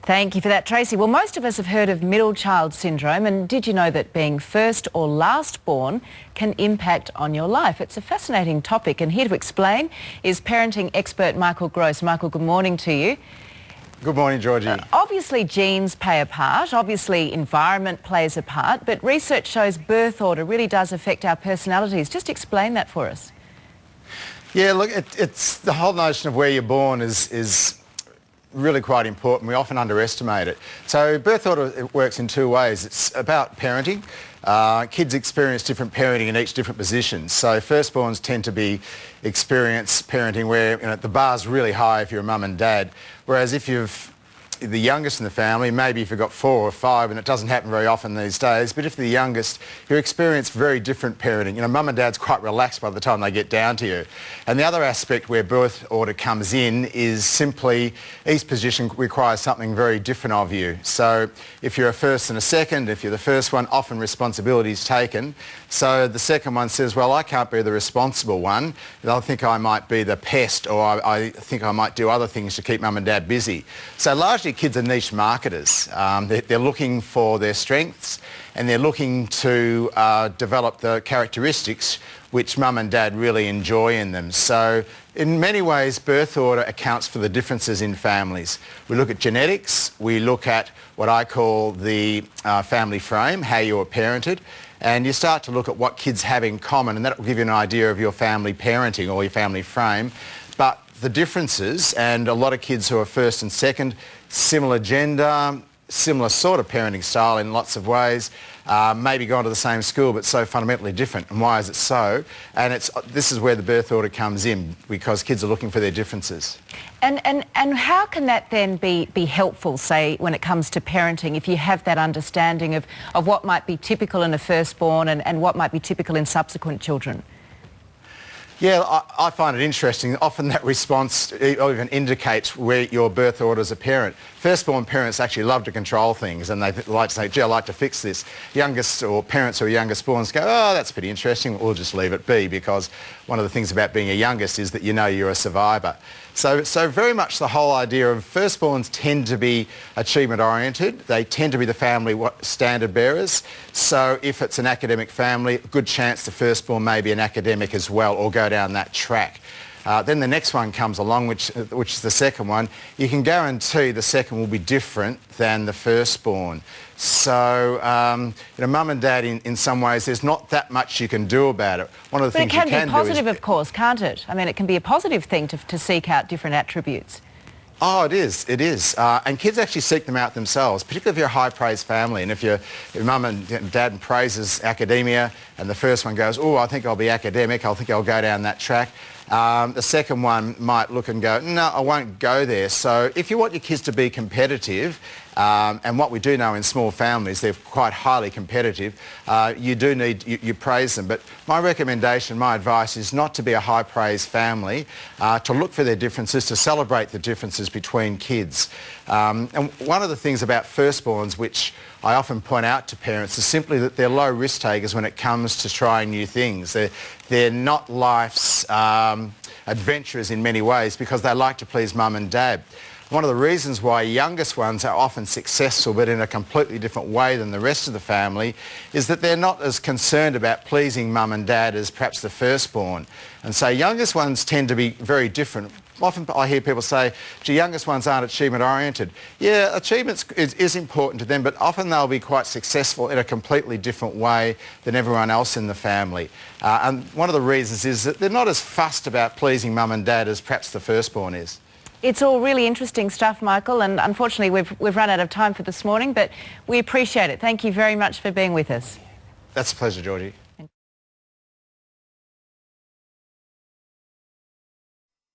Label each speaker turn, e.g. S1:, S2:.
S1: Thank you for that, Tracy. Well, most of us have heard of middle child syndrome, and did you know that being first or last born can impact on your life? It's a fascinating topic, and here to explain is parenting expert Michael Grose. Michael, good morning to you.
S2: Good morning, Georgie.
S1: Obviously genes play a part, obviously environment plays a part, but research shows birth order really does affect our personalities. Just explain that for us.
S2: Yeah, look, it's the whole notion of where you're born is really quite important. We often underestimate it. So birth order works in two ways. It's about parenting. Kids experience different parenting in each different position. So firstborns tend to experience parenting where the bar's really high if you're a mum and dad, whereas if you've the youngest in the family, maybe if you've got 4 or 5, and it doesn't happen very often these days, but if you're the youngest, you experience very different parenting. Mum and dad's quite relaxed by the time they get down to you. And the other aspect where birth order comes in is simply each position requires something very different of you. So if you're a first and a second, if you're the first one, often responsibility is taken. So the second one says, well, I can't be the responsible one. They'll think I might be the pest, or I think I might do other things to keep mum and dad busy. So largely kids are niche marketers. They're looking for their strengths, and they're looking to develop the characteristics which mum and dad really enjoy in them. So in many ways, birth order accounts for the differences in families. We look at genetics, we look at what I call the family frame, how you were parented, and you start to look at what kids have in common, and that will give you an idea of your family parenting or your family frame. But the differences, and a lot of kids who are first and second, similar gender, similar sort of parenting style in lots of ways, maybe gone to the same school but so fundamentally different. And why is it so? And this is where the birth order comes in, because kids are looking for their differences.
S1: And how can that then be helpful, say, when it comes to parenting, if you have that understanding of what might be typical in a firstborn and what might be typical in subsequent children?
S2: Yeah, I find it interesting. Often that response even indicates where your birth order as a parent. Firstborn parents actually love to control things, and they like to say, gee, I like to fix this. Youngest, or parents who are youngest borns go, oh, that's pretty interesting, we'll just leave it be, because one of the things about being a youngest is that you're a survivor. So very much the whole idea of firstborns tend to be achievement oriented. They tend to be the family standard bearers. So if it's an academic family, good chance the firstborn may be an academic as well, or go down that track. Then the next one comes along, which is the second one. You can guarantee the second will be different than the firstborn. So, mum and dad, in some ways, there's not that much you can do about it. One of the things you can do is... But it can be positive,
S1: of course, can't it? I mean, it can be a positive thing to seek out different attributes.
S2: Oh, it is. And kids actually seek them out themselves, particularly if you're a high-praise family. And if your mum and dad praises academia, and the first one goes, oh, I think I'll be academic, I think I'll go down that track. The second one might look and go, no, I won't go there. So if you want your kids to be competitive, and what we do know in small families, they're quite highly competitive, you praise them. But my recommendation, my advice is not to be a high-praise family, to look for their differences, to celebrate the differences between kids. And one of the things about firstborns, which I often point out to parents, is simply that they're low risk takers when it comes to trying new things. They're not life's adventurers in many ways, because they like to please mum and dad. One of the reasons why youngest ones are often successful but in a completely different way than the rest of the family is that they're not as concerned about pleasing mum and dad as perhaps the firstborn. And so youngest ones tend to be very different. Often I hear people say, gee, youngest ones aren't achievement oriented. Yeah, achievement is important to them, but often they'll be quite successful in a completely different way than everyone else in the family. And one of the reasons is that they're not as fussed about pleasing mum and dad as perhaps the firstborn is.
S1: It's all really interesting stuff, Michael, and unfortunately we've run out of time for this morning, but we appreciate it. Thank you very much for being with us.
S2: That's a pleasure, Georgie.